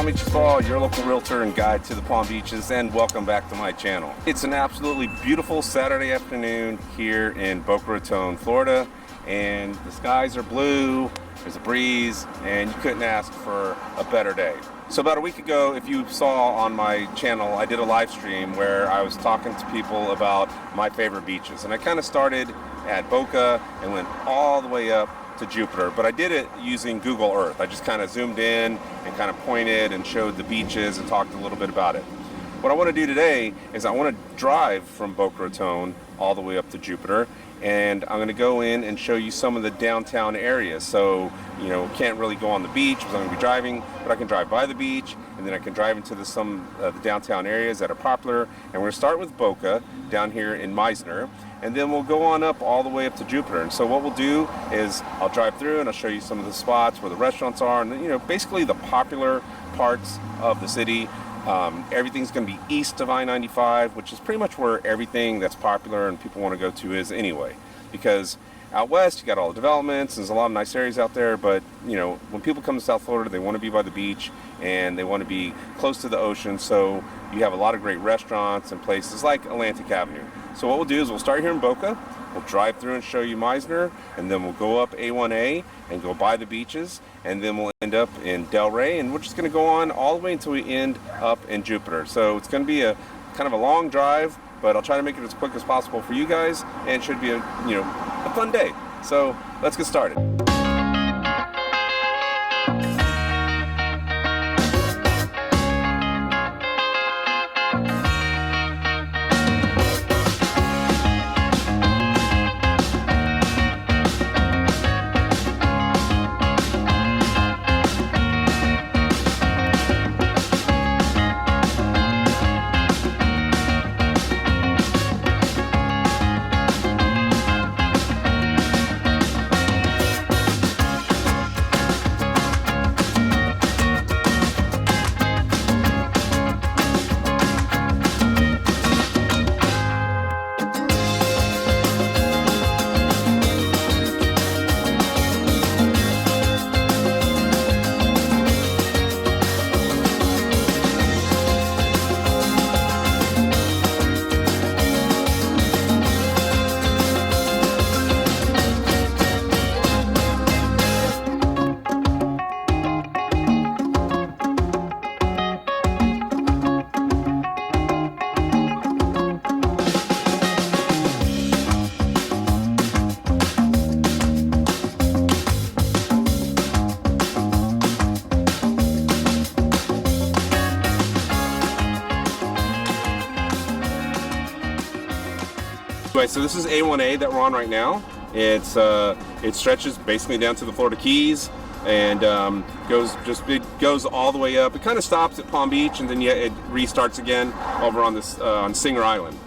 Beach your local realtor and guide to the Palm Beaches, and welcome back to my channel. It's an absolutely beautiful Saturday afternoon here in Boca Raton, Florida, and the skies are blue, there's a breeze, and you couldn't ask for a better day. So about a week ago, if you saw on my channel, I did a live stream where I was talking to people about my favorite beaches, and I kind of started at Boca and went all the way up to Jupiter, but I did it using Google Earth. I just kind of zoomed in and kind of pointed and showed the beaches and talked a little bit about it. What I want to do today is I want to drive from Boca Raton all the way up to Jupiter, and I'm going to go in and show you some of the downtown areas. So, you know, can't really go on the beach because I'm going to be driving, but I can drive by the beach, and then I can drive into some the downtown areas that are popular. And we're going to start with Boca down here in Meisner, and then we'll go on up all the way up to Jupiter. And so what we'll do is I'll drive through and I'll show you some of the spots where the restaurants are, and you know, basically the popular parts of the city. Everything's going to be east of I-95, which is pretty much where everything that's popular and people want to go to is anyway. Because out west, you got all the developments, there's a lot of nice areas out there, but you know, when people come to South Florida, they want to be by the beach and they want to be close to the ocean, so you have a lot of great restaurants and places like Atlantic Avenue. So what we'll do is we'll start here in Boca, we'll drive through and show you Meisner, and then we'll go up A1A and go by the beaches, and then we'll end up in Delray, and we're just going to go on all the way until we end up in Jupiter. So it's going to be a kind of a long drive, but I'll try to make it as quick as possible for you guys, and it should be a fun day. So let's get started. So this is A1A that we're on right now. It stretches basically down to the Florida Keys and goes all the way up. It kind of stops at Palm Beach, and then it restarts again over on this on Singer Island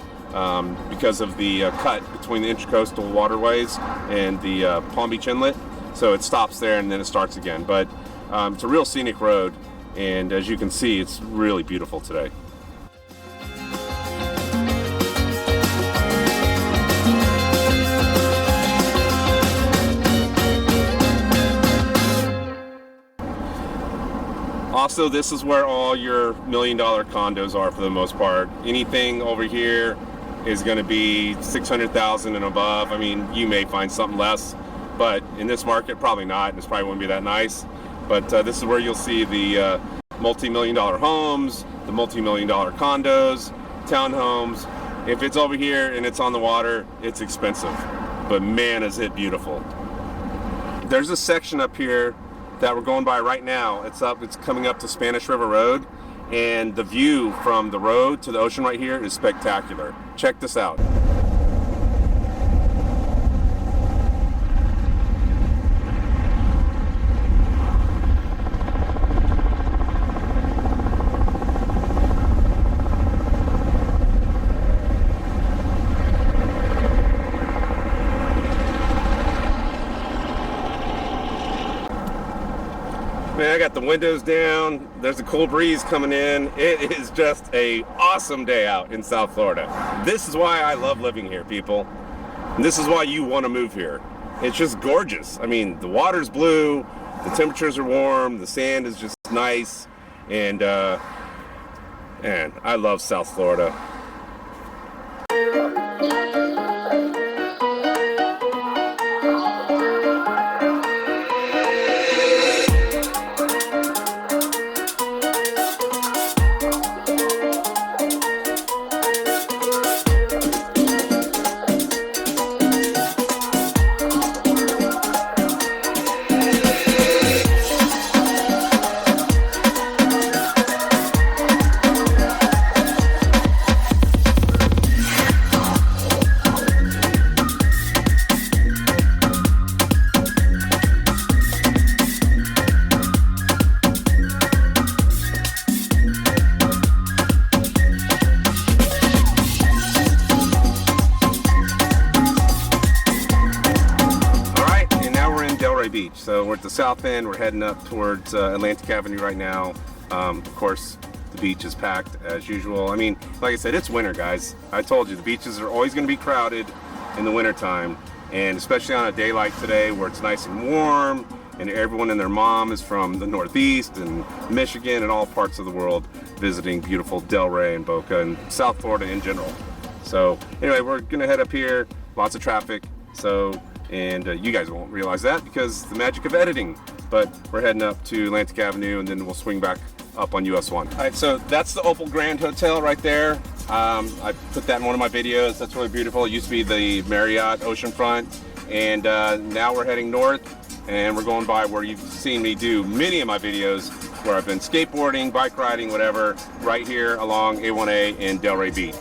because of the cut between the intercoastal waterways and the Palm Beach Inlet. So it stops there and then it starts again. But it's a real scenic road, and as you can see, it's really beautiful today. Also, this is where all your $1 million condos are for the most part. Anything over here is going to be $600,000 and above. I mean, you may find something less, but in this market, probably not. This probably wouldn't be that nice. But this is where you'll see the multi-million dollar homes, the multi-million dollar condos, townhomes. If it's over here and it's on the water, it's expensive. But man, is it beautiful. There's a section up here that we're going by right now. It's coming up to Spanish River Road, and the view from the road to the ocean right here is spectacular. Check this out. Man, I got the windows down. There's a cool breeze coming in. It is just a awesome day out in South Florida. This is why I love living here, people. And this is why you want to move here. It's just gorgeous. I mean, the water's blue, the temperatures are warm, the sand is just nice, And I love South Florida. Beach. So we're at the south end. We're heading up towards Atlantic Avenue right now. Of course, the beach is packed as usual. I mean, like I said, it's winter, guys. I told you the beaches are always going to be crowded in the winter time, and especially on a day like today where it's nice and warm and everyone and their mom is from the Northeast and Michigan and all parts of the world visiting beautiful Delray and Boca and South Florida in general. So anyway, we're going to head up here. Lots of traffic. And you guys won't realize that because the magic of editing. But we're heading up to Atlantic Avenue and then we'll swing back up on US 1. All right, so that's the Opal Grand Hotel right there. I put that in one of my videos. That's really beautiful. It used to be the Marriott Oceanfront. And now we're heading north and we're going by where you've seen me do many of my videos where I've been skateboarding, bike riding, whatever, right here along A1A in Delray Beach.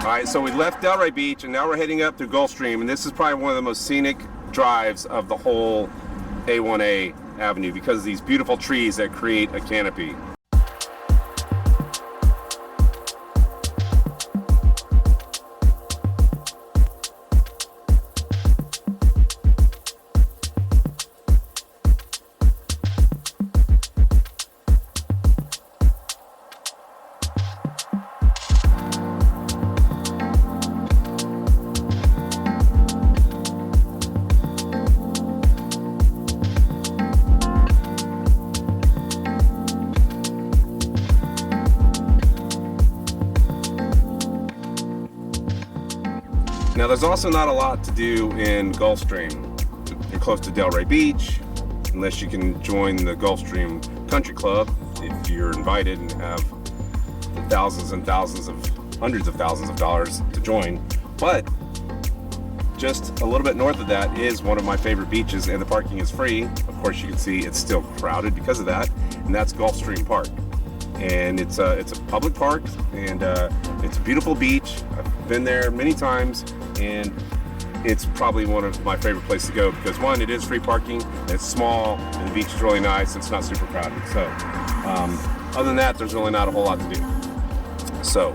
Alright, so we left Delray Beach and now we're heading up to Gulfstream, and this is probably one of the most scenic drives of the whole A1A Avenue because of these beautiful trees that create a canopy. Now there's also not a lot to do in Gulfstream. You're close to Delray Beach, unless you can join the Gulfstream Country Club if you're invited and have thousands and thousands of, hundreds of thousands of dollars to join. But just a little bit north of that is one of my favorite beaches, and the parking is free. Of course, you can see it's still crowded because of that, and that's Gulfstream Park. And it's a public park, and it's a beautiful beach. I've been there many times, and it's probably one of my favorite places to go because one, it is free parking, it's small, and the beach is really nice, it's not super crowded. So other than that, there's really not a whole lot to do. So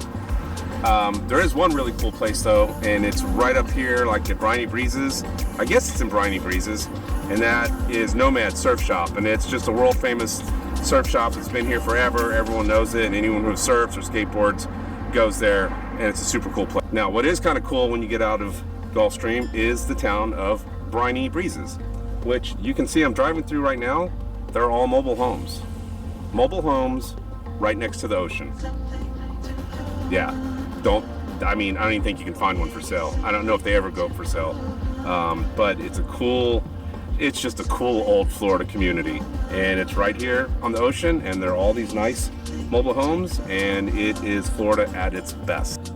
there is one really cool place though, and it's right up here like at Briny Breezes. I guess it's in Briny Breezes, and that is Nomad Surf Shop, and it's just a world famous surf shop. It's been here forever, everyone knows it, and anyone who surfs or skateboards goes there, and it's a super cool place. Now what is kind of cool when you get out of Gulfstream is the town of Briny Breezes, which you can see I'm driving through right now. They're all mobile homes. Mobile homes right next to the ocean. Yeah, I don't even think you can find one for sale. I don't know if they ever go for sale, but it's just a cool old Florida community, and it's right here on the ocean, and there are all these nice mobile homes, and it is Florida at its best.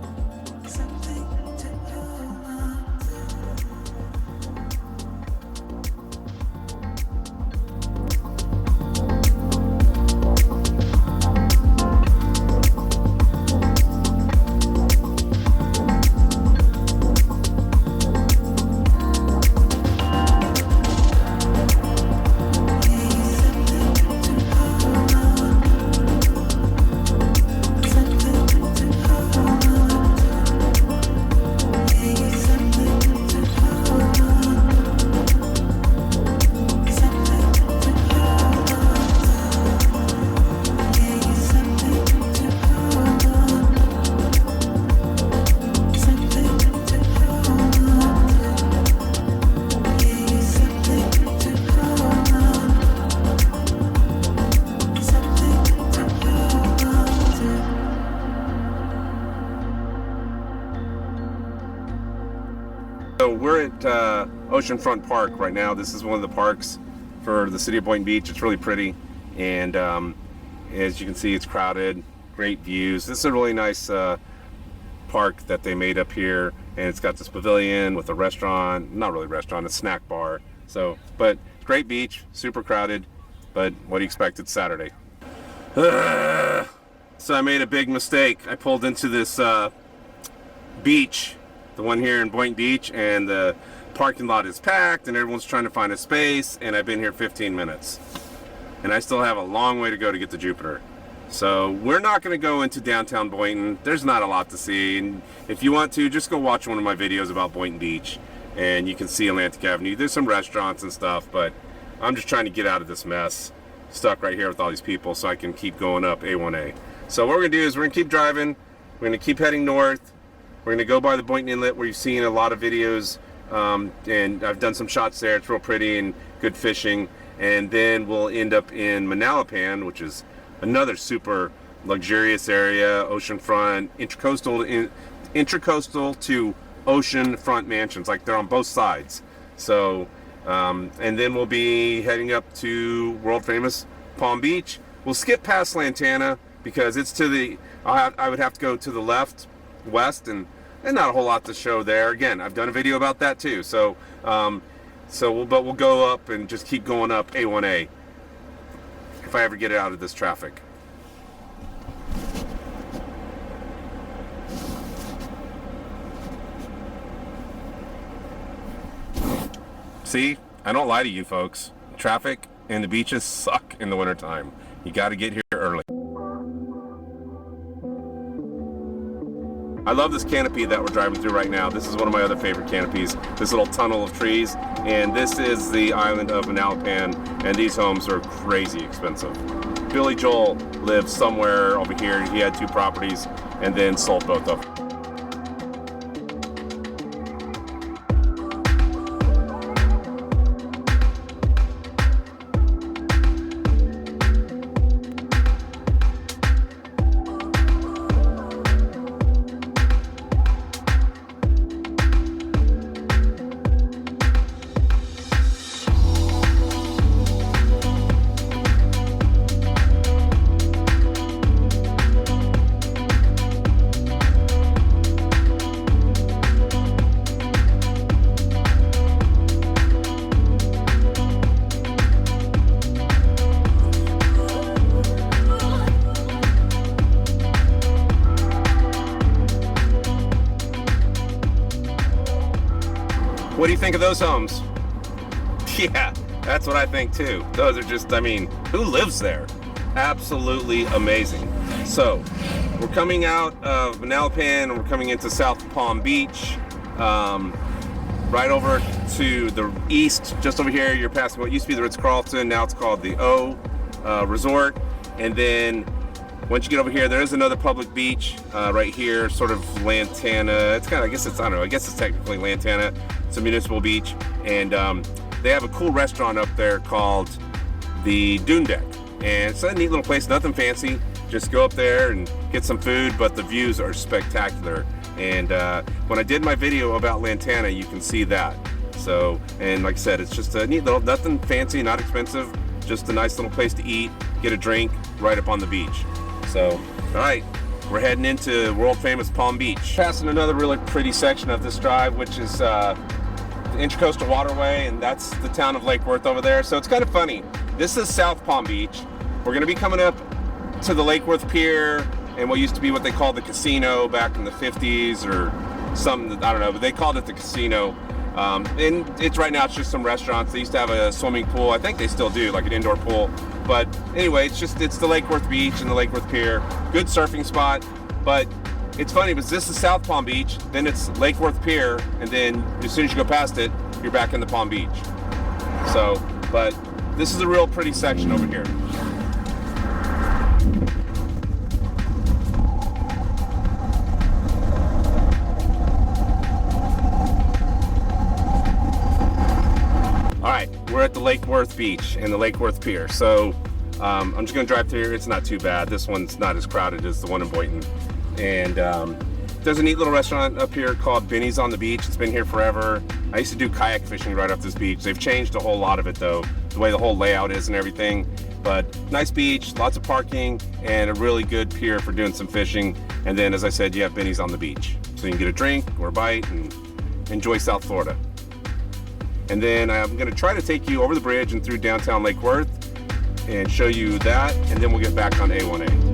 So we're at Oceanfront Park right now. This is one of the parks for the city of Boynton Beach. It's really pretty, and as you can see, it's crowded. Great views. This is a really nice park that they made up here, and it's got this pavilion with a restaurant, not really a restaurant, a snack bar. So, but great beach, super crowded, but what do you expect? It's Saturday. So I made a big mistake. I pulled into this beach, the one here in Boynton Beach, and the parking lot is packed and everyone's trying to find a space, and I've been here 15 minutes and I still have a long way to go to get to Jupiter. So we're not going to go into downtown Boynton. There's not a lot to see, and if you want to, just go watch one of my videos about Boynton Beach and you can see Atlantic Avenue. There's some restaurants and stuff, but I'm just trying to get out of this mess, stuck right here with all these people, so I can keep going up A1A. So what we're going to do is we're going to keep driving. We're going to keep heading north. We're going to go by the Boynton Inlet where you've seen a lot of videos, and I've done some shots there. It's real pretty and good fishing. And then we'll end up in Manalapan, which is another super luxurious area, oceanfront, intercoastal to oceanfront mansions, like they're on both sides. So, and then we'll be heading up to world famous Palm Beach. We'll skip past Lantana because it's to the, I would have to go to the left, west, and not a whole lot to show there. Again, I've done a video about that too. So, but we'll go up and just keep going up A1A if I ever get out of this traffic. See, I don't lie to you folks. Traffic and the beaches suck in the wintertime. You got to get here early. I love this canopy that we're driving through right now. This is one of my other favorite canopies, this little tunnel of trees. And this is the island of Manalapan, and these homes are crazy expensive. Billy Joel lives somewhere over here. He had 2 properties and then sold both of them. What do you think of those homes? Yeah, that's what I think too. Those are just, I mean, who lives there? Absolutely amazing. So, we're coming out of Manalapan and we're coming into South Palm Beach. Right over to the east, just over here, you're passing what used to be the Ritz-Carlton, now it's called the O Resort. And then once you get over here, there is another public beach right here, sort of Lantana. It's kind of, I guess it's technically Lantana. It's a municipal beach, and they have a cool restaurant up there called the Dune Deck, and it's a neat little place, nothing fancy. Just go up there and get some food, but the views are spectacular. And when I did my video about Lantana, you can see that. So, and like I said, it's just a neat little, nothing fancy, not expensive, just a nice little place to eat, get a drink right up on the beach. So, all right, we're heading into world famous Palm Beach. Passing another really pretty section of this drive, which is the Intracoastal Waterway, and that's the town of Lake Worth over there. So it's kind of funny. This is South Palm Beach. We're going to be coming up to the Lake Worth Pier and what used to be what they called the casino back in the 50s or something, I don't know, but they called it the casino. And it's right now, it's just some restaurants. They used to have a swimming pool. I think they still do, like an indoor pool. But anyway, it's the Lake Worth Beach and the Lake Worth Pier. Good surfing spot. But it's funny because this is South Palm Beach, then it's Lake Worth Pier, and then as soon as you go past it, you're back in the Palm Beach. So, but this is a real pretty section over here. All right, we're at the Lake Worth Beach and the Lake Worth Pier. So I'm just gonna drive through here. It's not too bad. This one's not as crowded as the one in Boynton. And There's a neat little restaurant up here called Benny's on the Beach. It's been here forever. I used to do kayak fishing right off this beach. They've changed a whole lot of it though, the way the whole layout is and everything. But nice beach, lots of parking, and a really good pier for doing some fishing. And then, as I said, you have Benny's on the Beach. So you can get a drink or a bite and enjoy South Florida. And then I'm gonna try to take you over the bridge and through downtown Lake Worth and show you that, and then we'll get back on A1A.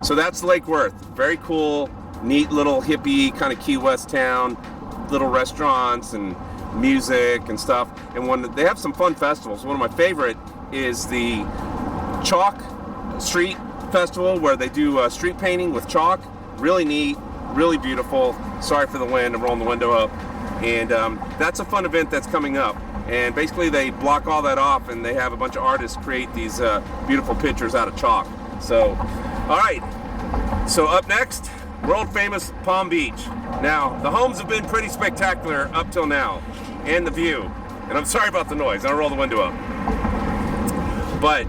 So that's Lake Worth. Very cool, neat little hippie kind of Key West town, little restaurants and music and stuff. And they have some fun festivals. One of my favorite is the Chalk Street Festival, where they do street painting with chalk. Really neat, really beautiful. Sorry for the wind, I'm rolling the window up. And that's a fun event that's coming up. And basically they block all that off and they have a bunch of artists create these beautiful pictures out of chalk. So, all right, so up next, world famous Palm Beach. Now, the homes have been pretty spectacular up till now, and the view. And I'm sorry about the noise, I'll roll the window up. But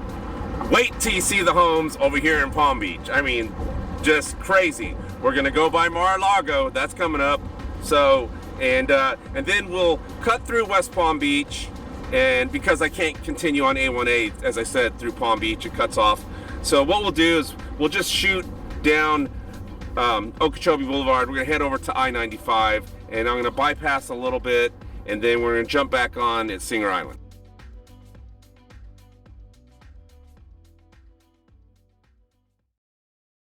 wait till you see the homes over here in Palm Beach. I mean, just crazy. We're gonna go by Mar-a Lago, that's coming up. So, and then we'll cut through West Palm Beach, and because I can't continue on A1A, as I said, through Palm Beach, it cuts off. So what we'll do is we'll just shoot down Okeechobee Boulevard. We're gonna head over to I-95, and I'm gonna bypass a little bit, and then we're gonna jump back on at Singer Island.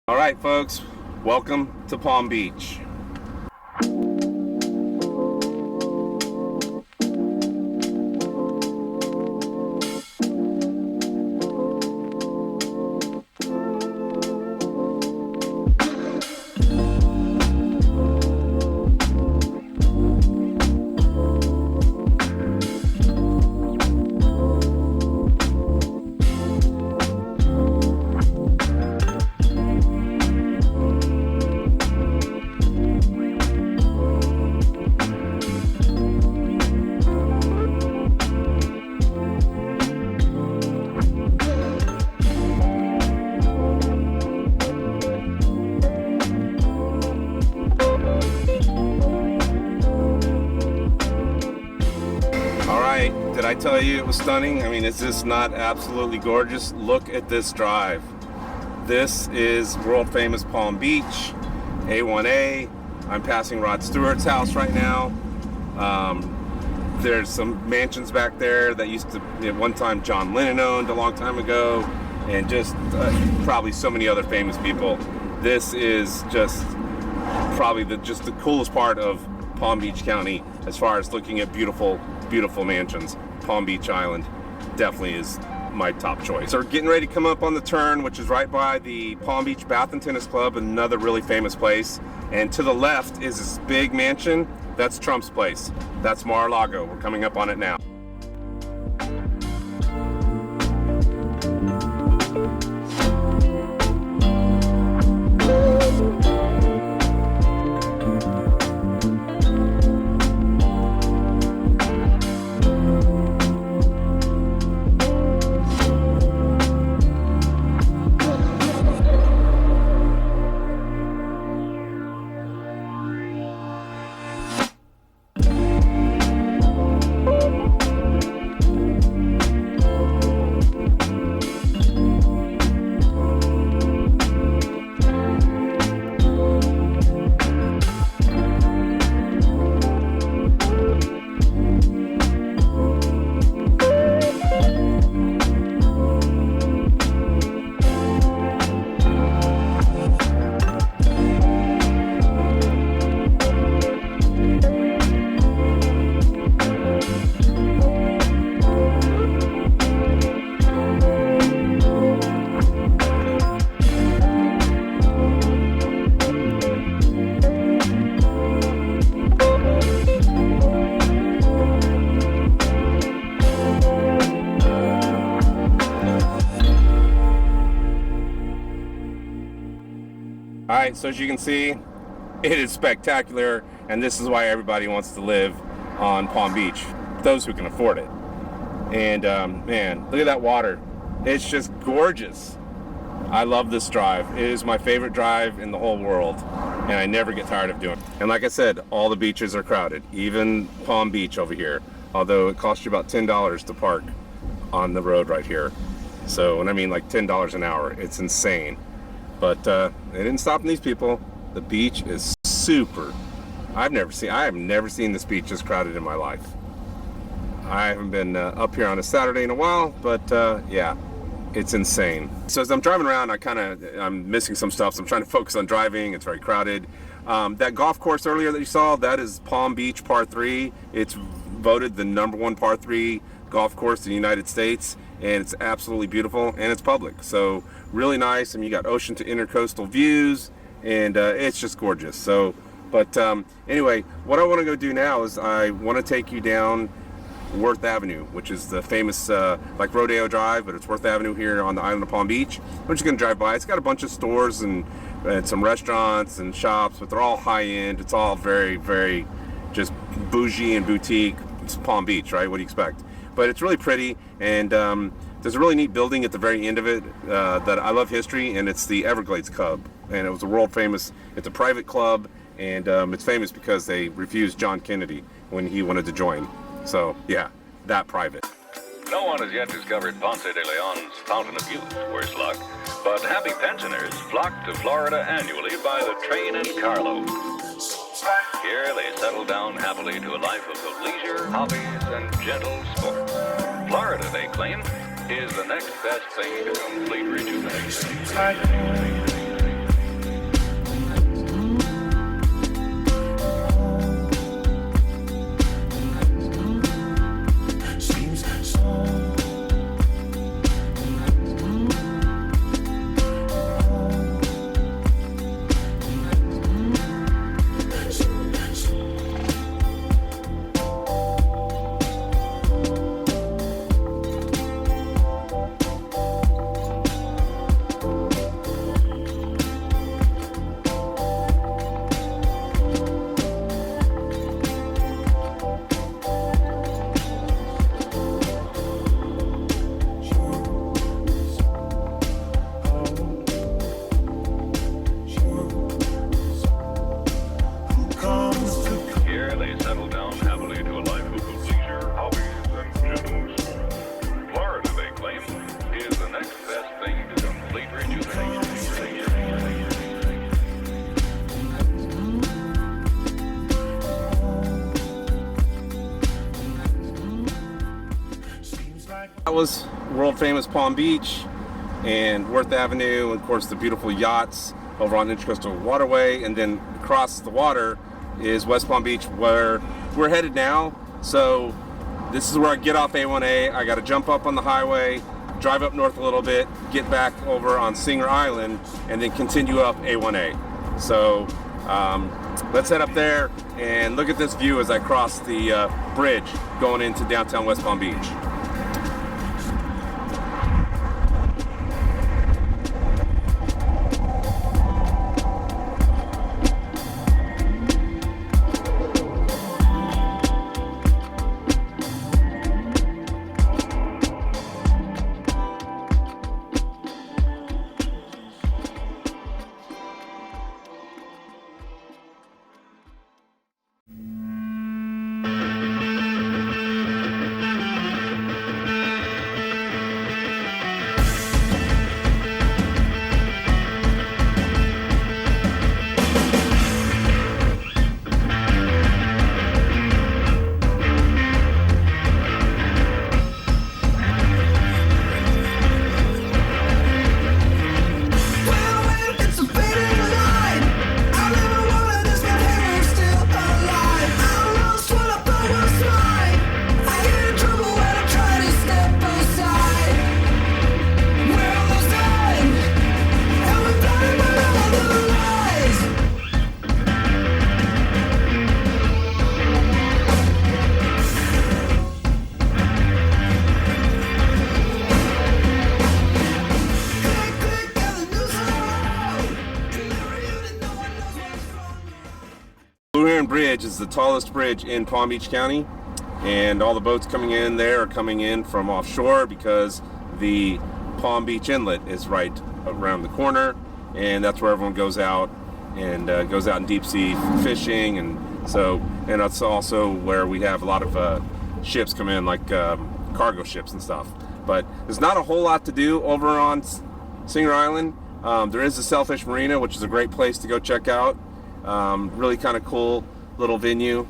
All right, folks, welcome to Palm Beach. Did I tell you it was stunning? I mean, is this not absolutely gorgeous? Look at this drive. This is world famous Palm Beach, A1A. I'm passing Rod Stewart's house right now. There's some mansions back there that used to, at one time, John Lennon owned a long time ago, and just probably so many other famous people. This is just probably the coolest part of Palm Beach County as far as looking at beautiful mansions. Palm Beach Island definitely is my top choice. So we're getting ready to come up on the turn, which is right by the Palm Beach Bath and Tennis Club, another really famous place. And to the left is this big mansion. That's Trump's place. That's Mar-a-Lago. We're coming up on it now. right, so as you can see, it is spectacular, and this is why everybody wants to live on Palm Beach, those who can afford it. And man, look at that water. It's just gorgeous. I love this drive. It is my favorite drive in the whole world, and I never get tired of doing it. And like I said, all the beaches are crowded, even Palm Beach over here, although it costs you about $10 to park on the road right here. So, and I mean like $10 an hour, it's insane. But it didn't stop these people. The beach is super. I have never seen this beach this crowded in my life. I haven't been up here on a Saturday in a while, but yeah, it's insane. So as I'm driving around, I'm missing some stuff, so I'm trying to focus on driving. It's very crowded. That golf course earlier that you saw, that is Palm Beach Par 3. It's voted the #1 Par 3 golf course in the United States, and it's absolutely beautiful, and it's public. So really nice. I mean, you got ocean to intercoastal views, and it's just gorgeous. So, but anyway, what I want to go do now is I want to take you down Worth Avenue, which is the famous like Rodeo Drive, but it's Worth Avenue here on the island of Palm Beach. I'm just gonna drive by. It's got a bunch of stores and some restaurants and shops, but they're all high end. It's all very, very just bougie and boutique. It's Palm Beach, right? What do you expect? But it's really pretty, and there's a really neat building at the very end of it that I love history, and it's the Everglades Club, and it was a world famous. It's a private club, and it's famous because they refused John Kennedy when he wanted to join. So yeah, that private. No one has yet discovered Ponce de Leon's Fountain of Youth, worse luck, but happy pensioners flock to Florida annually by the train and carloads. Here they settle down happily to a life of leisure, hobbies, and gentle sport. Florida, they claim, is the next best thing to complete rejuvenation. That was world famous Palm Beach and Worth Avenue, and of course the beautiful yachts over on Intercoastal Waterway, and then across the water is West Palm Beach, where we're headed now. So this is where I get off A1A. I got to jump up on the highway, drive up north a little bit, get back over on Singer Island, and then continue up A1A. So let's head up there and look at this view as I cross the bridge going into downtown West Palm Beach. Heron Bridge is the tallest bridge in Palm Beach County, and all the boats coming in there are coming in from offshore because the Palm Beach Inlet is right around the corner, and that's where everyone goes out and goes out in deep sea fishing, and that's also where we have a lot of ships come in, like cargo ships and stuff. But there's not a whole lot to do over on Singer Island. There is the Sailfish Marina, which is a great place to go check out. Really kind of cool little venue.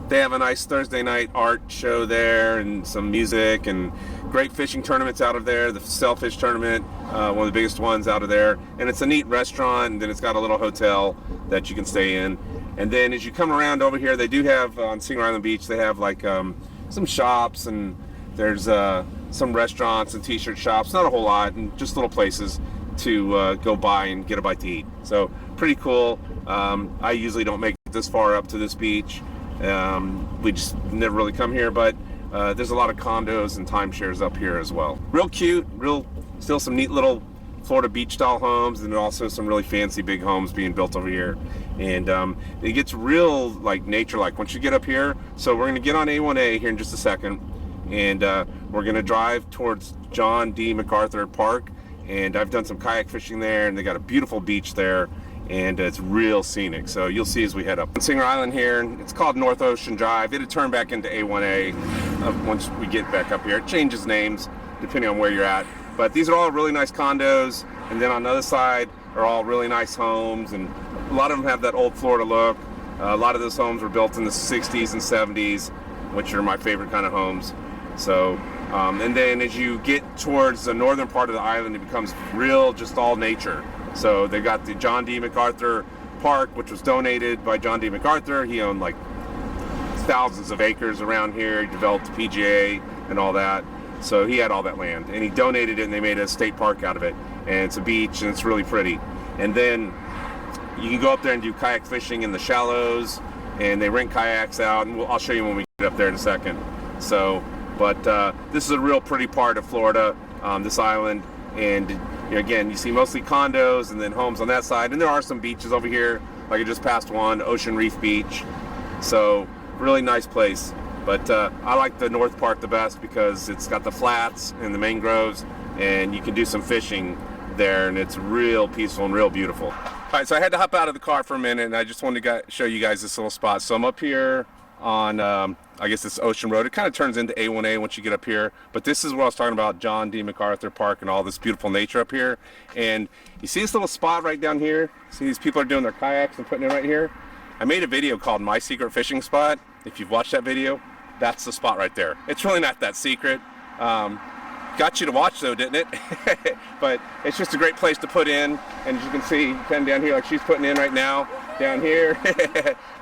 They have a nice Thursday night art show there and some music and great fishing tournaments out of there. The Sailfish Tournament, one of the biggest ones out of there. And it's a neat restaurant, and then it's got a little hotel that you can stay in. And then as you come around over here, they do have on Singer Island Beach, they have like some shops, and there's some restaurants and t-shirt shops, not a whole lot, and just little places to go by and get a bite to eat. So pretty cool. I usually don't make it this far up to this beach. We just never really come here, but there's a lot of condos and timeshares up here as well. Real cute, still some neat little Florida beach style homes, and also some really fancy big homes being built over here. And it gets real like nature like once you get up here. So we're going to get on A1A here in just a second, and we're going to drive towards John D. MacArthur Park, and I've done some kayak fishing there, and they got a beautiful beach there, and it's real scenic. So you'll see as we head up on Singer Island here. It's called North Ocean Drive. It'll turn back into A1A once we get back up here. It changes names depending on where you're at, but these are all really nice condos, and then on the other side are all really nice homes, and a lot of them have that old Florida look. A lot of those homes were built in the 60s and 70s, which are my favorite kind of homes. So and then as you get towards the northern part of the island, it becomes real just all nature. So they got the John D. MacArthur Park, which was donated by John D. MacArthur. He owned like thousands of acres around here. He developed the PGA and all that. So he had all that land, and he donated it, and they made a state park out of it. And it's a beach, and it's really pretty. And then you can go up there and do kayak fishing in the shallows, and they rent kayaks out, and I'll show you when we get up there in a second. So, but this is a real pretty part of Florida, this island. And again, you see mostly condos and then homes on that side, and there are some beaches over here, like I just passed one, Ocean Reef Beach. So really nice place. But I like the north part the best because it's got the flats and the mangroves, and you can do some fishing there, and it's real peaceful and real beautiful. All right, so I had to hop out of the car for a minute, and I just wanted to show you guys this little spot. So I'm up here on, I guess it's Ocean Road. It kind of turns into A1A once you get up here, but this is what I was talking about, John D. MacArthur Park and all this beautiful nature up here. And you see this little spot right down here? See these people are doing their kayaks and putting it right here? I made a video called My Secret Fishing Spot. If you've watched that video, that's the spot right there. It's really not that secret. Got you to watch though, didn't it? But it's just a great place to put in. And as you can see, kind of down here, like she's putting in right now, down here.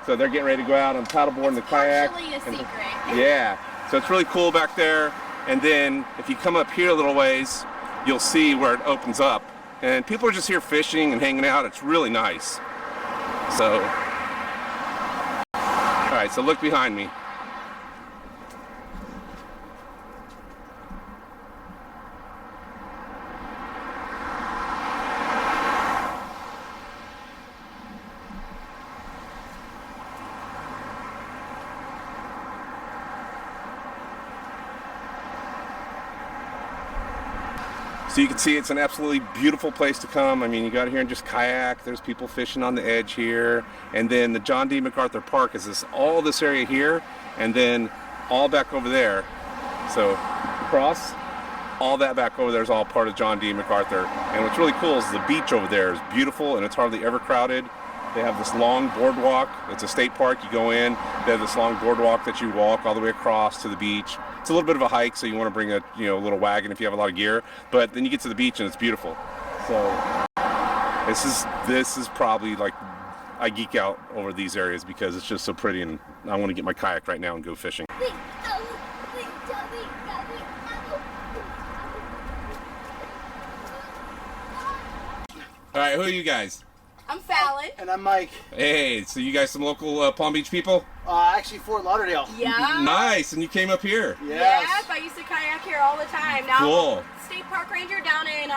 So they're getting ready to go out on paddleboard in the kayak. Actually a secret. Yeah, so it's really cool back there. And then if you come up here a little ways, you'll see where it opens up. And people are just here fishing and hanging out. It's really nice. So, all right, so look behind me. So you can see it's an absolutely beautiful place to come. I mean, you got here and just kayak. There's people fishing on the edge here. And then the John D. MacArthur Park is all this area here, and then all back over there. So across, all that back over there is all part of John D. MacArthur. And what's really cool is the beach over there is beautiful, and it's hardly ever crowded. They have this long boardwalk. It's a state park. You go in, they have this long boardwalk that you walk all the way across to the beach. It's a little bit of a hike, so you want to bring a little wagon if you have a lot of gear. But then you get to the beach and it's beautiful. So this is probably like, I geek out over these areas because it's just so pretty, and I want to get my kayak right now and go fishing. All right, who are you guys? I'm Fallon. And I'm Mike. Hey, so you guys some local Palm Beach people? Actually, Fort Lauderdale. Yeah. Nice, and you came up here. Yes. Yep, I used to kayak here all the time. Now Cool. I'm a state park ranger down in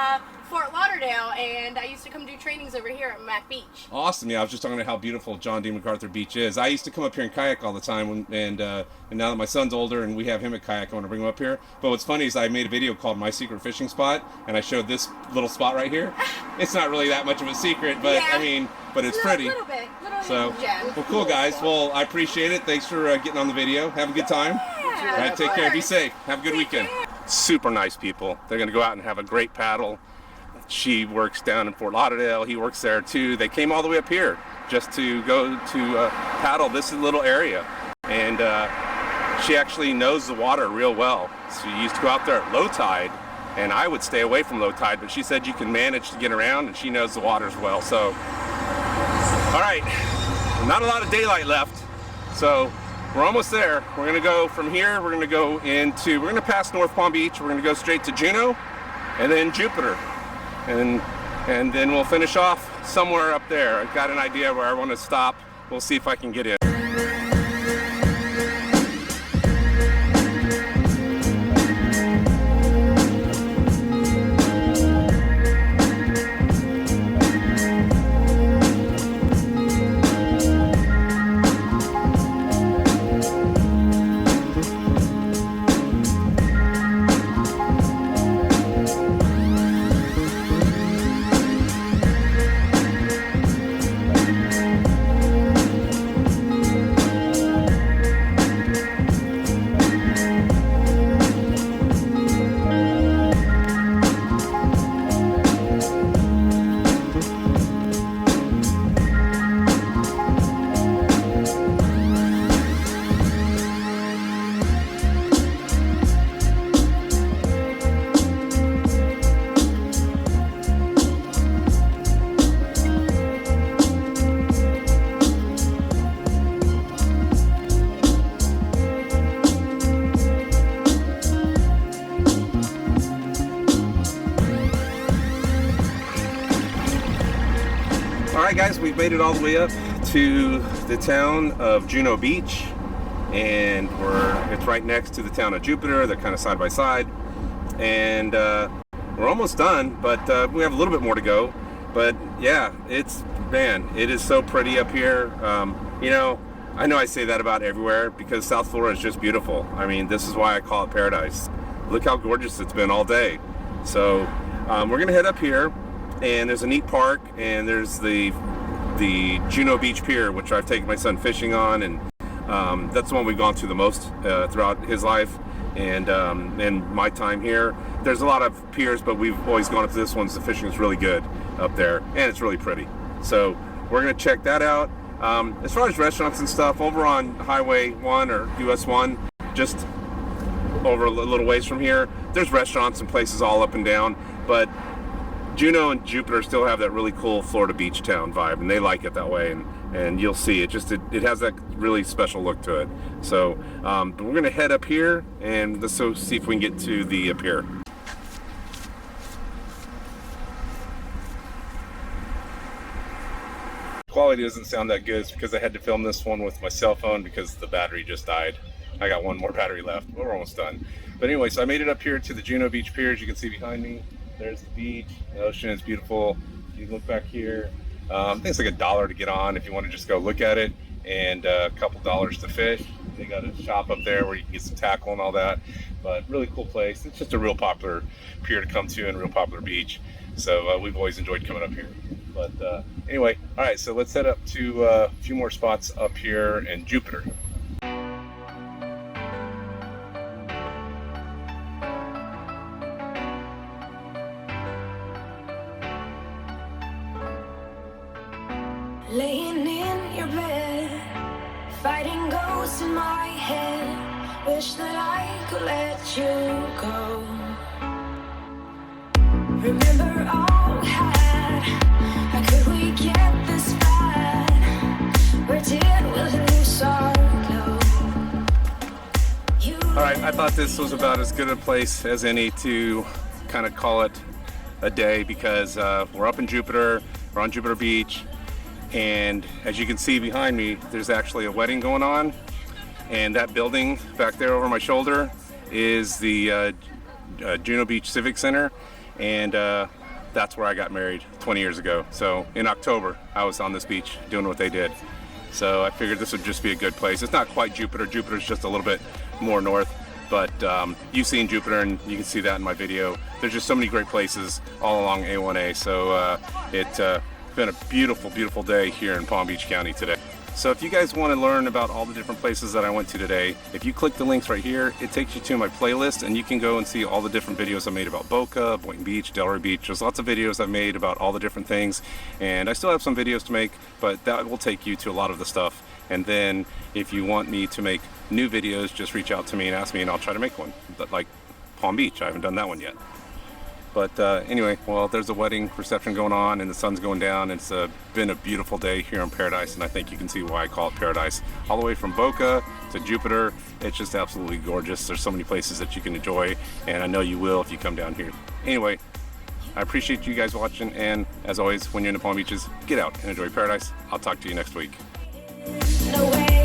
Fort Lauderdale, and I used to come do trainings over here at Mac Beach. Awesome. Yeah, I was just talking about how beautiful John D. MacArthur Beach is. I used to come up here and kayak all the time, and now that my son's older and we have him at kayak, I want to bring him up here. But what's funny is I made a video called My Secret Fishing Spot, and I showed this little spot right here. It's not really that much of a secret, but Yeah. I mean, but it's pretty. A little bit. So, hidden gem. well, cool guys. Well, I appreciate it. Thanks for getting on the video. Have a good time. Yeah, All right, of take care. Be course. safe. Have a good weekend. Super nice people. They're going to go out and have a great paddle. She works down in Fort Lauderdale. He works there too. They came all the way up here just to go to paddle this little area. And she actually knows the water real well. She used to go out there at low tide, and I would stay away from low tide, but she said you can manage to get around, and she knows the waters well. So, all right, not a lot of daylight left. So we're almost there. We're gonna go from here. We're gonna pass North Palm Beach. We're gonna go straight to Juno and then Jupiter. And then we'll finish off somewhere up there. I've got an idea where I want to stop. We'll see if I can get in. Alright guys, we've made it all the way up to the town of Juno Beach, and it's right next to the town of Jupiter. They're kind of side by side, and we're almost done, but we have a little bit more to go. But yeah, it is so pretty up here. You know I say that about everywhere because South Florida is just beautiful. I mean, this is why I call it paradise. Look how gorgeous it's been all day. So we're gonna head up here, and there's a neat park, and there's the Juno Beach Pier, which I've taken my son fishing on, and that's the one we've gone to the most throughout his life and my time here. There's a lot of piers, but we've always gone to this one. The fishing is really good up there, and it's really pretty. So we're gonna check that out. As far as restaurants and stuff, over on Highway 1 or US 1, just over a little ways from here, there's restaurants and places all up and down, but Juno and Jupiter still have that really cool Florida beach town vibe, and they like it that way, and you'll see it has that really special look to it. So but we're gonna head up here and let's go see if we can get to the pier. Quality doesn't sound that good. It's because I had to film this one with my cell phone because the battery just died. I got one more battery left. We're almost done. But anyway, so I made it up here to the Juno Beach Pier. As you can see behind me, there's the beach. The ocean is beautiful. You look back here. I think it's like $1 to get on if you want to just go look at it, and a couple dollars to fish. They got a shop up there where you can get some tackle and all that. But really cool place. It's just a real popular pier to come to and a real popular beach. So we've always enjoyed coming up here. But anyway, all right, so let's head up to a few more spots up here in Jupiter. Laying in your bed, fighting ghosts in my head. Wish that I could let you go. Remember all we had. How could we get this bad? Where did we lose our glow? All right, I thought this was about as good a place as any to kind of call it a day because we're up in Jupiter, we're on Jupiter Beach. And as you can see behind me, there's actually a wedding going on. And that building back there over my shoulder is the Juno Beach Civic Center. And that's where I got married 20 years ago. So in October, I was on this beach doing what they did. So I figured this would just be a good place. It's not quite Jupiter. Jupiter's just a little bit more north. But you've seen Jupiter, and you can see that in my video. There's just so many great places all along A1A. So it's been a beautiful, beautiful day here in Palm Beach County today. So if you guys want to learn about all the different places that I went to today, if you click the links right here, it takes you to my playlist, and you can go and see all the different videos I made about Boca, Boynton Beach, Delray Beach. There's lots of videos I've made about all the different things, and I still have some videos to make, but that will take you to a lot of the stuff. And then if you want me to make new videos, just reach out to me and ask me, and I'll try to make one. But like Palm Beach, I haven't done that one yet. But anyway, well, there's a wedding reception going on and the sun's going down. It's been a beautiful day here in Paradise, and I think you can see why I call it Paradise. All the way from Boca to Jupiter, it's just absolutely gorgeous. There's so many places that you can enjoy, and I know you will if you come down here. Anyway, I appreciate you guys watching, and as always, when you're in the Palm Beaches, get out and enjoy Paradise. I'll talk to you next week. No way.